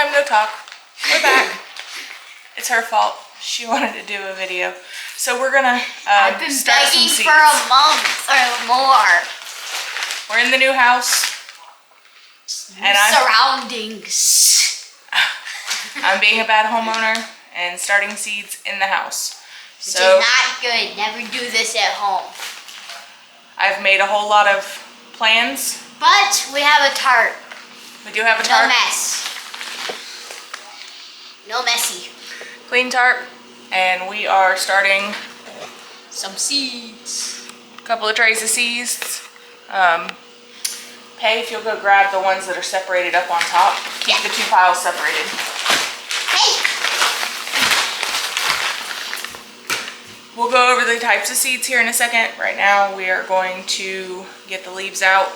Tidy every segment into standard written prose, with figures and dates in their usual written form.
time, no talk. We're back. It's her fault. She wanted to do a video. So we're gonna I've been start begging some seeds. for a month or more. We're in the new house. And surroundings. I'm being a bad homeowner and starting seeds in the house. Which So is not good. Never do this at home. I've made a whole lot of plans. But we have a tarp. We do have a tarp. No mess. No messy. Clean tarp. And we are starting Some seeds. a couple of trays of seeds. Pay if you'll go grab the ones that are separated up on top. Keep the two piles separated. Hey! We'll go over the types of seeds here in a second. Right now we are going to get the leaves out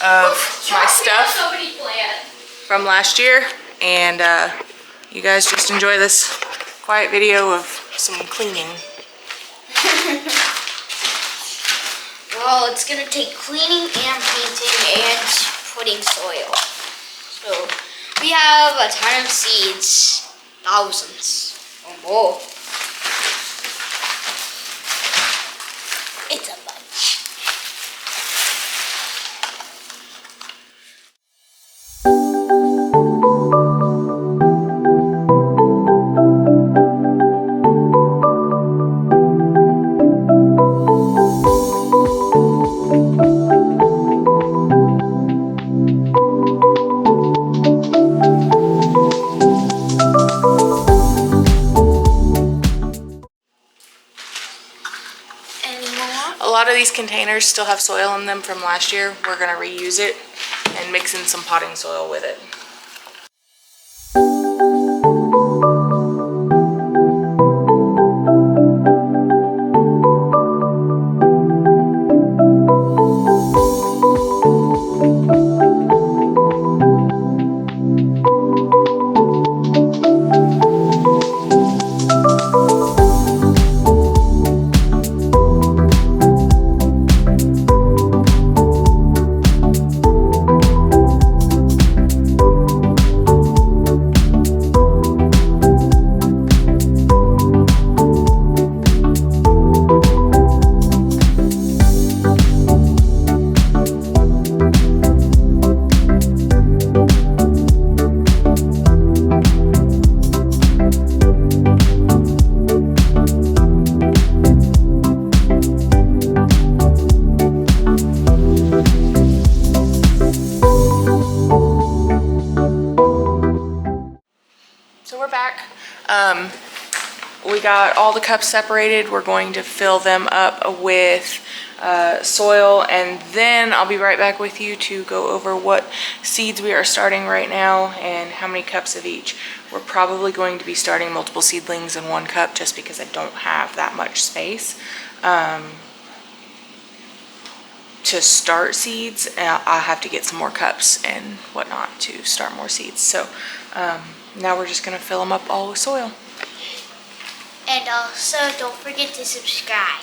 of my stuff So many plants. from last year. And you guys just enjoy this quiet video of some cleaning. Well, it's gonna take cleaning and painting and putting soil. So we have a ton of seeds, thousands or more. It's a bunch. A lot of these containers still have soil in them from last year. We're gonna reuse it and mix in some potting soil with it. We got all the cups separated. We're going to fill them up with soil, and then I'll be right back with you to go over what seeds we are starting right now and how many cups of each. We're probably going to be starting multiple seedlings in one cup just because I don't have that much space to start seeds. I'll have to get some more cups and whatnot to start more seeds. So now we're just gonna fill them up all with soil. And also, don't forget to subscribe.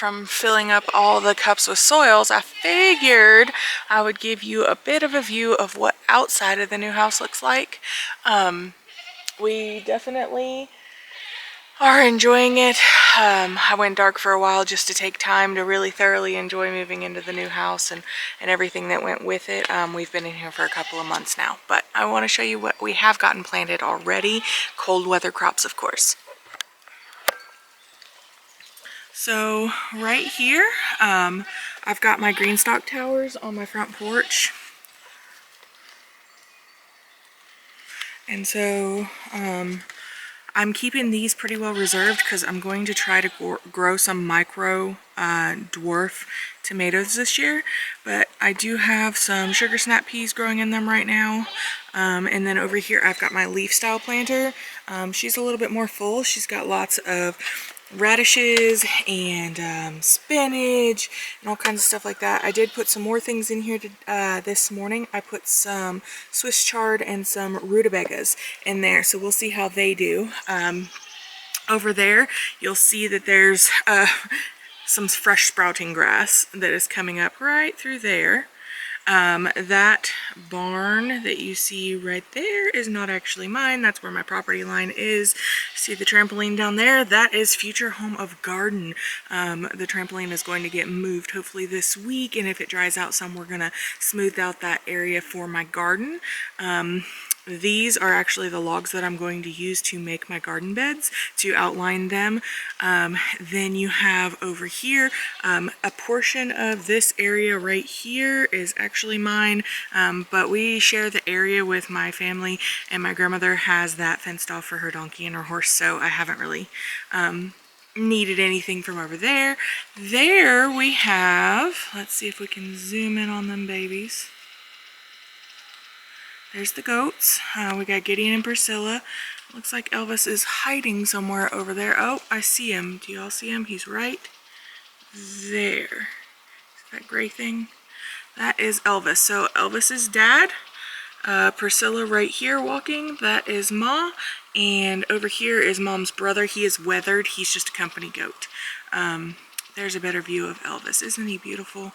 from filling up all the cups with soils, I figured I would give you a bit of a view of what outside of the new house looks like. We definitely are enjoying it. I went dark for a while just to take time to really thoroughly enjoy moving into the new house and everything that went with it. We've been in here for a couple of months now, but I want to show you what we have gotten planted already. Cold weather crops, of course. So right here, I've got my green stalk towers on my front porch. And so I'm keeping these pretty well reserved because I'm going to try to grow some micro dwarf tomatoes this year. But I do have some sugar snap peas growing in them right now. And then over here I've got my leaf style planter. She's a little bit more full. She's got lots of radishes and spinach and all kinds of stuff like that. I did put some more things in here this morning. I put some Swiss chard and some rutabagas in there, so we'll see how they do. Over there you'll see that there's some fresh sprouting grass that is coming up right through there. That barn that you see right there is not actually mine. That's where my property line is. See the trampoline down there? That is future home of garden. The trampoline is going to get moved hopefully this week, and if it dries out some, we're gonna smooth out that area for my garden. These are actually the logs that I'm going to use to make my garden beds, to outline them. Then you have over here, a portion of this area right here is actually mine, but we share the area with my family, and my grandmother has that fenced off for her donkey and her horse, so I haven't really needed anything from over there. There we have, let's see if we can zoom in on them babies. There's the goats. We got Gideon and Priscilla. Looks like Elvis is hiding somewhere over there. Oh, I see him. Do y'all see him? He's right there. See that gray thing? That is Elvis. So Elvis's dad. Priscilla right here walking. That is Ma. And over here is Mom's brother. He is weathered. He's just a company goat. There's a better view of Elvis. Isn't he beautiful?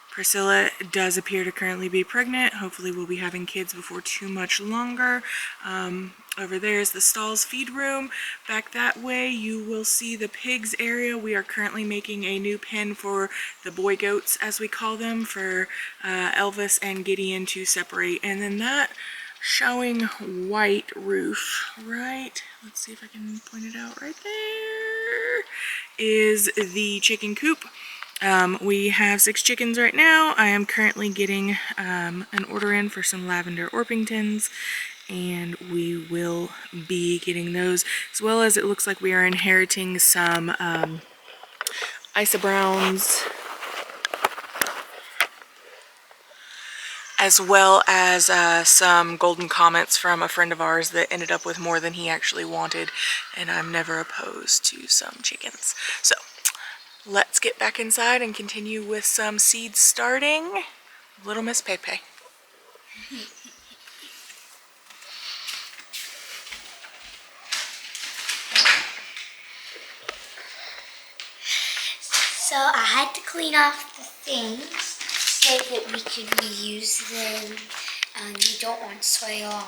Priscilla does appear to currently be pregnant. Hopefully we'll be having kids before too much longer. Over there is the stalls feed room. Back that way you will see the pigs area. We are currently making a new pen for the boy goats, as we call them, for Elvis and Gideon to separate. And then that showing white roof, right? Let's see if I can point it out right there, is the chicken coop. We have 6 chickens right now. I am currently getting an order in for some lavender Orpingtons, and we will be getting those, as well as it looks like we are inheriting some Isa Browns, as well as some Golden Comets from a friend of ours that ended up with more than he actually wanted, and I'm never opposed to some chickens. So let's get back inside and continue with some seeds starting. Little Miss Pepe. So I had to clean off the things so that we could reuse them. You don't want soil.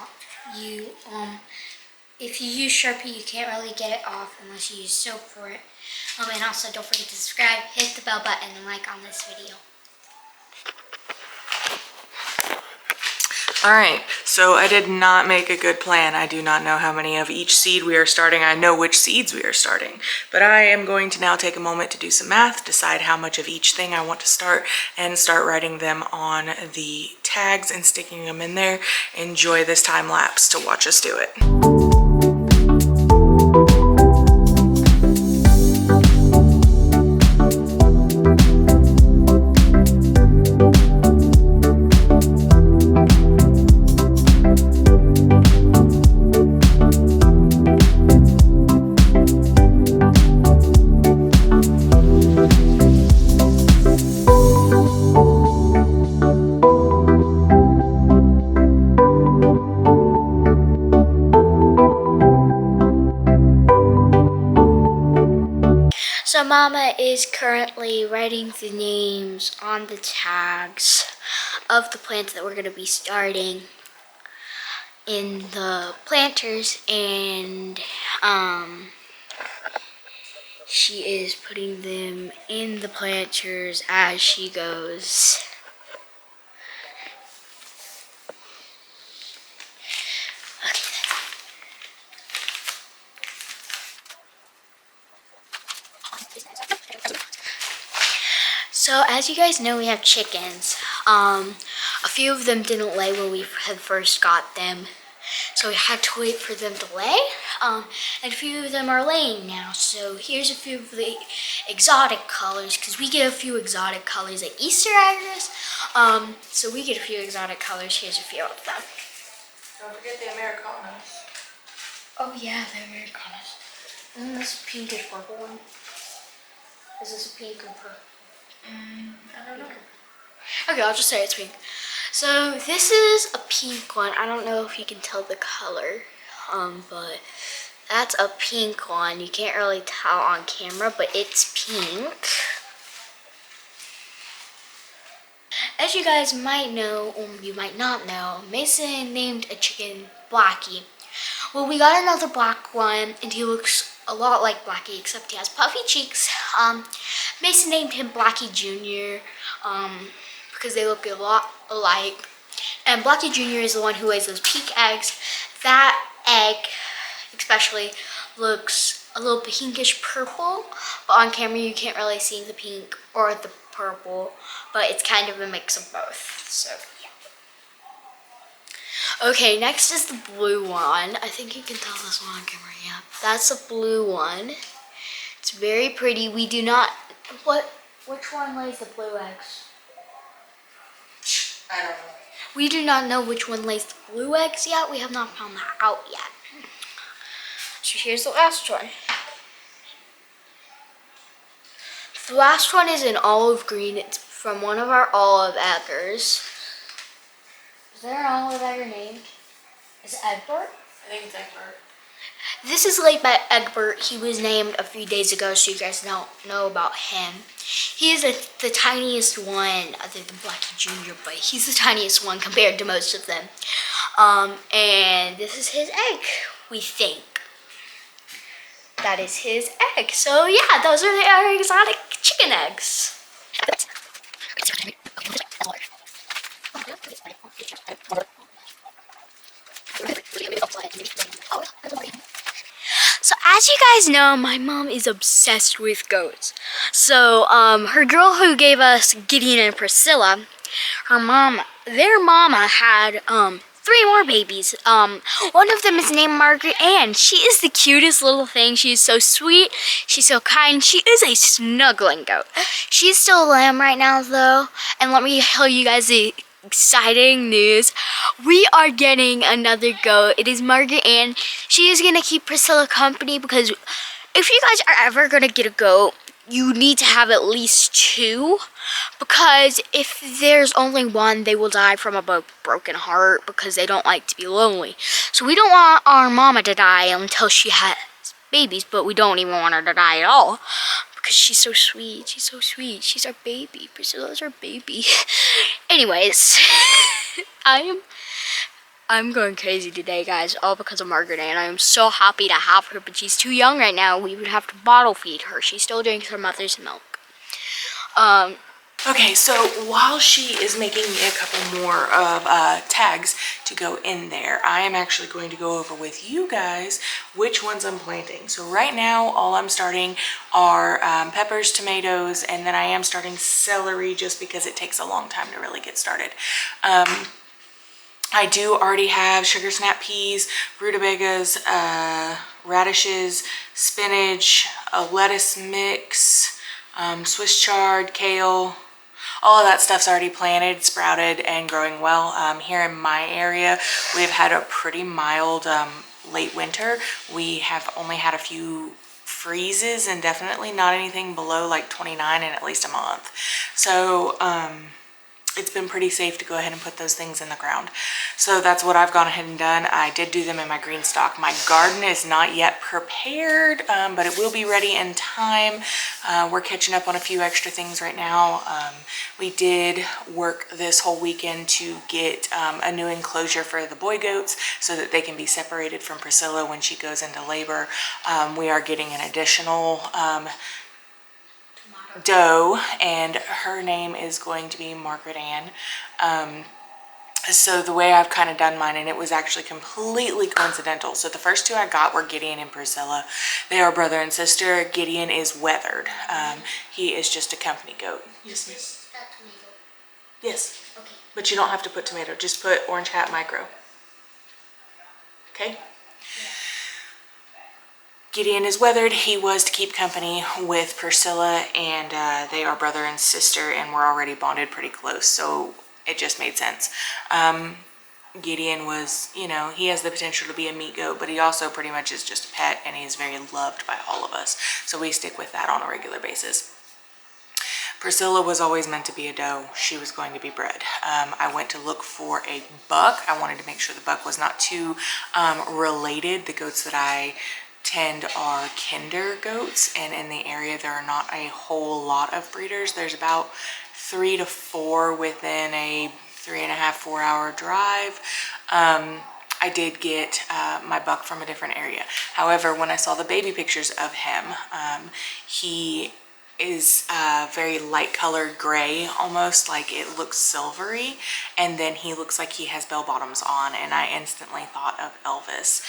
If you use Sharpie, you can't really get it off unless you use soap for it. And also don't forget to subscribe, hit the bell button, and like on this video. Alright, so I did not make a good plan. I do not know how many of each seed we are starting. I know which seeds we are starting, but I am going to now take a moment to do some math, decide how much of each thing I want to start, and start writing them on the tags and sticking them in there. Enjoy this time lapse to watch us do it. Mama is currently writing the names on the tags of the plants that we're going to be starting in the planters, and she is putting them in the planters as she goes. So as you guys know, we have chickens. A few of them didn't lay when we had first got them, so we had to wait for them to lay. And a few of them are laying now. So here's a few of the exotic colors, because we get a few exotic colors at Easter eggs. So we get a few exotic colors. Here's a few of them. Don't forget the Americanas. Oh yeah, the Americanas. Isn't this a pinkish purple one? Is this a pink or purple? I don't know. Okay, I'll just say it's pink. So this is a pink one. I don't know if you can tell the color, but that's a pink one. You can't really tell on camera, but it's pink. As you guys might know, or you might not know, Mason named a chicken Blackie. Well, we got another black one, and he looks a lot like Blackie, except he has puffy cheeks. Mason named him Blackie Jr. Because they look a lot alike. And Blackie Jr. is the one who lays those pink eggs. That egg, especially, looks a little pinkish purple, but on camera you can't really see the pink or the purple, but it's kind of a mix of both. So yeah. Okay, next is the blue one. I think you can tell this one on camera. Yeah, that's a blue one. It's very pretty. We do not. Which one lays the blue eggs? I don't know. We do not know which one lays the blue eggs yet. We have not found that out yet. So here's the last one. The last one is an olive green. It's from one of our olive eggers. Is there an olive egger named? Is it Egbert? I think it's Egbert. This is laid by Egbert. He was named a few days ago, so you guys don't know about him. He is the tiniest one other than Blackie Jr., but he's the tiniest one compared to most of them. And this is his egg, we think. That is his egg. So yeah, those are our exotic chicken eggs. So as you guys know, my mom is obsessed with goats. So her girl who gave us Gideon and Priscilla, their mama had 3 more babies. One of them is named Margaret Ann. She is the cutest little thing. She is so sweet. She's so kind. She is a snuggling goat. She's still a lamb right now though. And let me tell you guys the exciting news. We are getting another goat. It is Margaret Ann. She is gonna keep Priscilla company, because if you guys are ever gonna get a goat, you need to have at least 2, because if there's only one, they will die from a broken heart, because they don't like to be lonely. So we don't want our mama to die until she has babies, but we don't even want her to die at all, because she's so sweet. She's so sweet. She's our baby. Priscilla's our baby. Anyways, I'm going crazy today, guys, all because of Margaret Ann. I am so happy to have her, but she's too young right now. We would have to bottle feed her. She still drinks her mother's milk. Okay, so while she is making me a couple more of tags to go in there, I am actually going to go over with you guys which ones I'm planting. So right now, all I'm starting are peppers, tomatoes, and then I am starting celery just because it takes a long time to really get started. I do already have sugar snap peas, rutabagas, radishes, spinach, a lettuce mix, Swiss chard, kale. All of that stuff's already planted, sprouted, and growing well. Here in my area, we've had a pretty mild late winter. We have only had a few freezes, and definitely not anything below like 29 in at least a month. So it's been pretty safe to go ahead and put those things in the ground. So that's what I've gone ahead and done. I did do them in my green stock. My garden is not yet prepared, but it will be ready in time. We're catching up on a few extra things right now. We did work this whole weekend to get a new enclosure for the boy goats so that they can be separated from Priscilla when she goes into labor. We are getting an additional doe, and her name is going to be Margaret Ann. So the way I've kind of done mine, and it was actually completely coincidental. So the first two I got were Gideon and Priscilla. They are brother and sister. Gideon is weathered. He is just a company goat. Yes, miss? Tomato. Yes. Okay. But you don't have to put tomato. Just put Orange Hat Micro. Okay? Gideon is weathered. He was to keep company with Priscilla, and they are brother and sister, and we're already bonded pretty close, so it just made sense. Gideon was, you know, he has the potential to be a meat goat, but he also pretty much is just a pet, and he is very loved by all of us, so we stick with that on a regular basis. Priscilla was always meant to be a doe. She was going to be bred. I went to look for a buck. I wanted to make sure the buck was not too related. The goats that I tend are kinder goats, and in the area there are not a whole lot of breeders. There's about 3 to 4 within a 3.5 to 4 hour drive. I did get my buck from a different area. However, when I saw the baby pictures of him, he is very light colored gray, almost like it looks silvery, and then he looks like he has bell bottoms on, and I instantly thought of Elvis.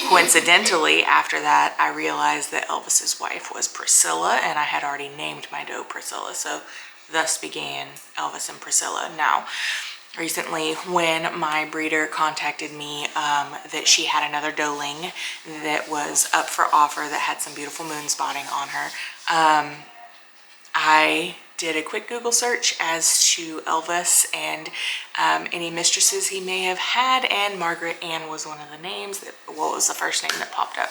Coincidentally, after that, I realized that Elvis's wife was Priscilla, and I had already named my doe Priscilla, so thus began Elvis and Priscilla. Now, recently, when my breeder contacted me that she had another doeling that was up for offer that had some beautiful moon spotting on her, I did a quick Google search as to Elvis and any mistresses he may have had, and Margaret Ann was one of the names that, well, it was the first name that popped up.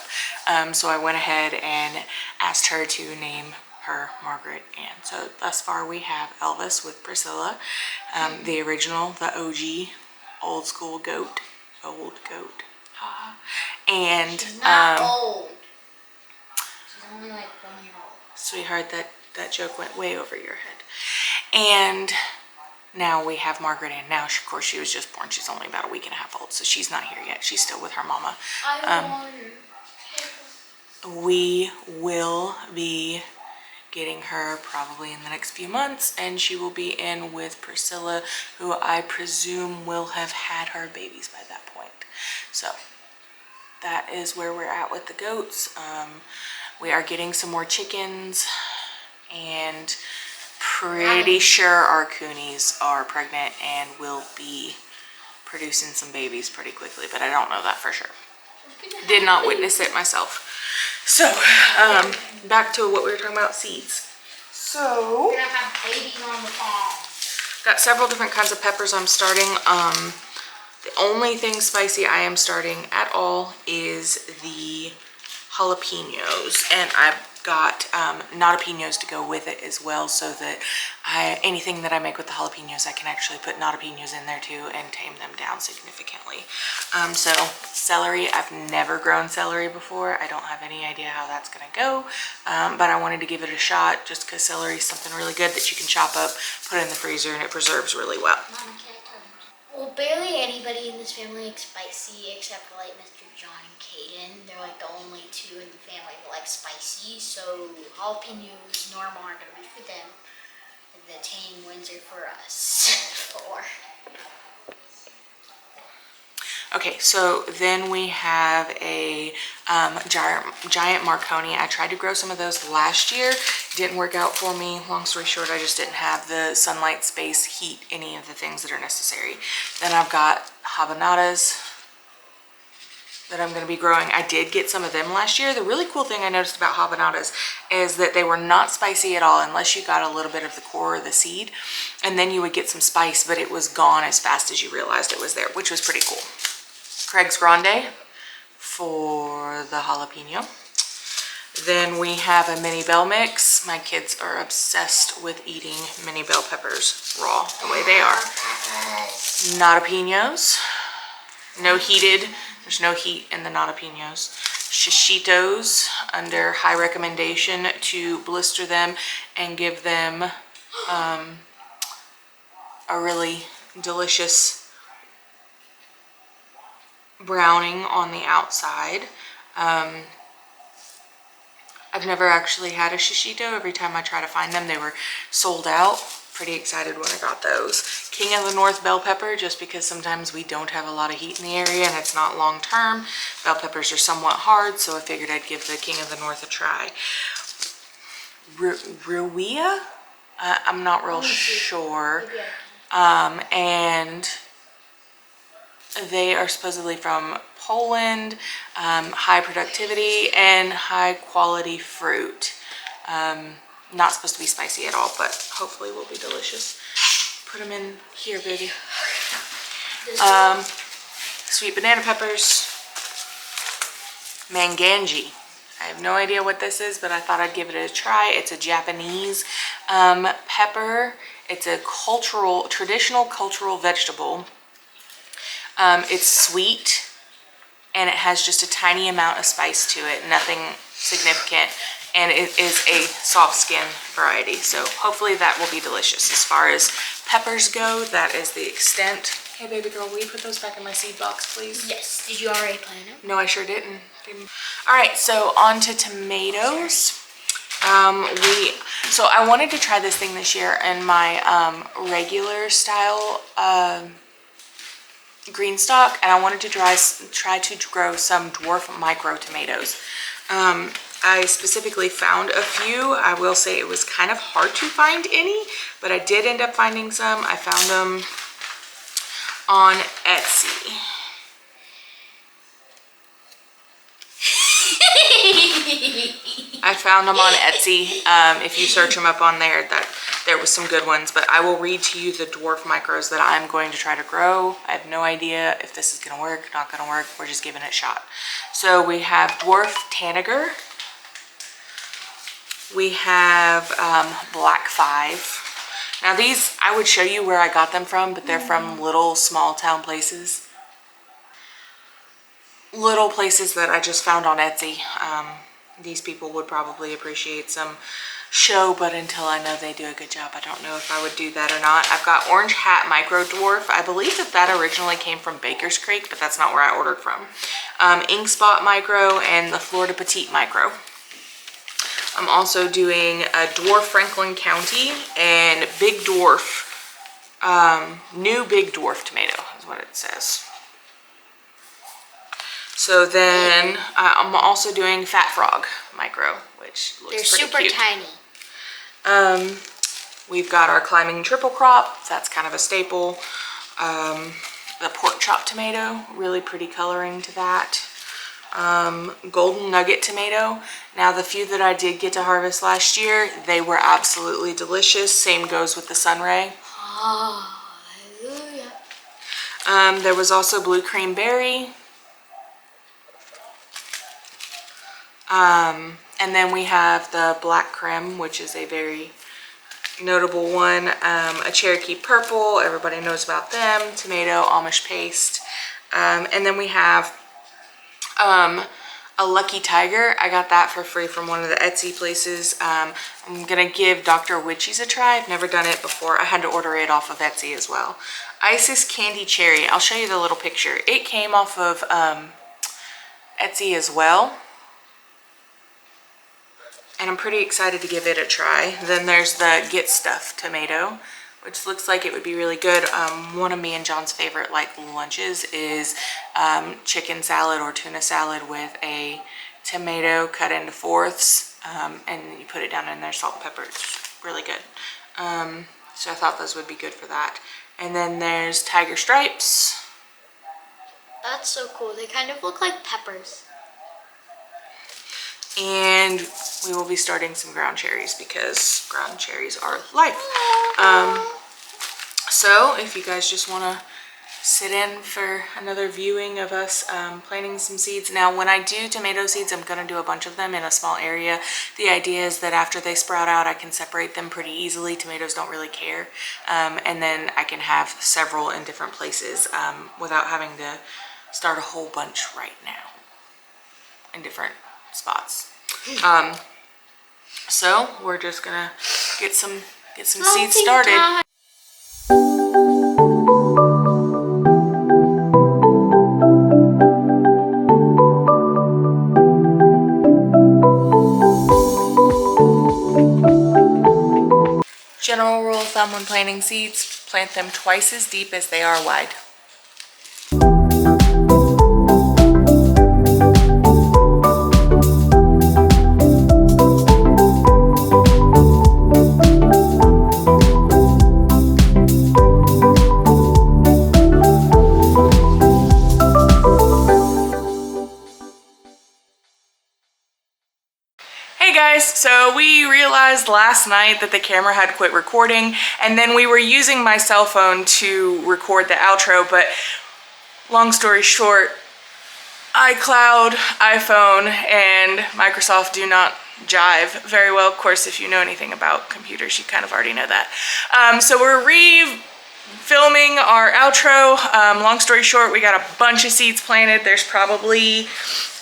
So I went ahead and asked her to name her Margaret Ann. So thus far we have Elvis with Priscilla, the original, the OG, old school goat, old goat. And She's not old. She's only like 1 year old. Sweetheart, that joke went way over your head. And now we have Margaret Ann. Now, of course, she was just born. She's only about a week and a half old, so she's not here yet. She's still with her mama. We will be getting her probably in the next few months, and she will be in with Priscilla, who I presume will have had her babies by that point. So that is where we're at with the goats. We are getting some more chickens, and pretty sure our coonies are pregnant and will be producing some babies pretty quickly, but I don't know that for sure. Did not witness it myself. So, back to what we were talking about, seeds. So, We're gonna have babies on the farm. got several different kinds of peppers I'm starting. The only thing spicy I am starting at all is the jalapenos, and I've got jalapenos to go with it as well, so that anything that I make with the jalapenos, I can actually put jalapenos in there too and tame them down significantly. So celery, I've never grown celery before. I don't have any idea how that's gonna go, but I wanted to give it a shot just because celery is something really good that you can chop up, put in the freezer, and it preserves really well. Well, barely anybody in this family likes spicy except for like Mr. John and Kaden. They're like the only two in the family that like spicy, so jalapenos normal are gonna be for them. And the tame ones are for us. Okay, so then we have a giant Marconi. I tried to grow some of those last year. Didn't work out for me. Long story short, I just didn't have the sunlight, space, heat, any of the things that are necessary. Then I've got habanadas that I'm going to be growing. I did get some of them last year. The really cool thing I noticed about habanadas is that they were not spicy at all unless you got a little bit of the core or the seed, and then you would get some spice, but it was gone as fast as you realized it was there, which was pretty cool. Craig's Grande for the jalapeno. Then we have a mini bell mix. My kids are obsessed with eating mini bell peppers raw, the way they are. Jalapenos. No heated. There's no heat in the jalapenos. Shishitos, under high recommendation to blister them and give them a really delicious browning on the outside. I've never actually had a shishito. Every time I try to find them, they were sold out. Pretty excited when I got those. King of the North bell pepper, just because sometimes we don't have a lot of heat in the area and it's not long term. Bell peppers are somewhat hard, so I figured I'd give the King of the North a try. Ruia? I'm not real sure. And they are supposedly from Poland, high productivity and high quality fruit. Not supposed to be spicy at all, but hopefully will be delicious. Put them in here, baby. Sweet banana peppers. Manganji. I have no idea what this is, but I thought I'd give it a try. It's a Japanese pepper. It's a traditional cultural vegetable. It's sweet and it has just a tiny amount of spice to it, nothing significant, and it is a soft skin variety, so hopefully that will be delicious. As far as peppers go, that is the extent. Hey baby girl, will you put those back in my seed box, please? Yes. Did you already plant them? No, I sure didn't. All right, so on to tomatoes. So I wanted to try this thing this year in my regular style green stock, and I wanted to try to grow some dwarf micro tomatoes. I specifically found a few. I will say it was kind of hard to find any, but I did end up finding some. I found them on Etsy. I found them on Etsy. If you search them up on there, there was some good ones, but I will read to you the dwarf micros that I'm going to try to grow. I have no idea if this is gonna work, not gonna work. We're just giving it a shot. So we have dwarf tanager. We have black 5. Now these, I would show you where I got them from, but they're from little small town places. Little places that I just found on Etsy. These people would probably appreciate some show, but until I know they do a good job, I don't know if I would do that or not. I've got Orange Hat Micro Dwarf. I believe that originally came from Baker's Creek, but that's not where I ordered from. Ink Spot Micro and the Florida Petite Micro. I'm also doing a Dwarf Franklin County and Big Dwarf, new Big Dwarf tomato is what it says. So then I'm also doing Fat Frog Micro, which looks pretty cute. They're super tiny. We've got our Climbing Triple Crop. That's kind of a staple. The Pork Chop tomato, really pretty coloring to that. Golden Nugget tomato. Now the few that I did get to harvest last year, they were absolutely delicious. Same goes with the Sunray. Hallelujah. There was also Blue Cream Berry. And then we have the Black Creme, which is a very notable one. A Cherokee Purple, everybody knows about them. Tomato, Amish Paste. And then we have a Lucky Tiger. I got that for free from one of the Etsy places. I'm gonna give Dr. Witchy's a try. I've never done it before. I had to order it off of Etsy as well. Isis Candy Cherry. I'll show you the little picture. It came off of Etsy as well. And I'm pretty excited to give it a try. Then there's the Get Stuff tomato, which looks like it would be really good. One of me and John's favorite lunches is chicken salad or tuna salad with a tomato cut into fourths, and you put it down in there, salt and pepper. It's really good. So I thought those would be good for that. And then there's Tiger Stripes. That's so cool. They kind of look like peppers. And we will be starting some ground cherries because ground cherries are life. So if you guys just want to sit in for another viewing of us planting some seeds. Now, when I do tomato seeds, I'm gonna do a bunch of them in a small area. The idea is that after they sprout out, I can separate them pretty easily. Tomatoes don't really care. And then I can have several in different places without having to start a whole bunch right now in different spots. So we're just gonna get some seeds started. General rule of thumb when planting seeds, plant them twice as deep as they are wide. Hey guys, so we realized last night that the camera had quit recording, and then we were using my cell phone to record the outro, but long story short, iCloud, iPhone, and Microsoft do not jive very well. Of course, if you know anything about computers, you kind of already know that. So we're filming our outro. Long story short, we got a bunch of seeds planted. There's probably,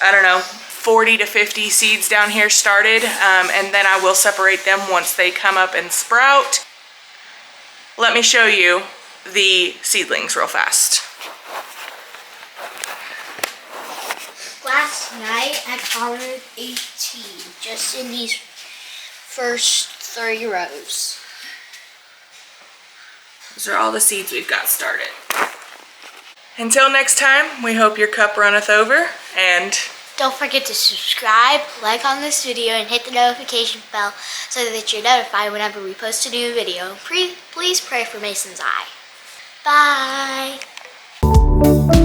I don't know, 40 to 50 seeds down here started, and then I will separate them once they come up and sprout. Let me show you the seedlings real fast. Last night I counted 18 just in these first 3 rows. Those are all the seeds we've got started. Until next time, we hope your cup runneth over, and don't forget to subscribe, like on this video, and hit the notification bell so that you're notified whenever we post a new video. Please pray for Mason's eye. Bye!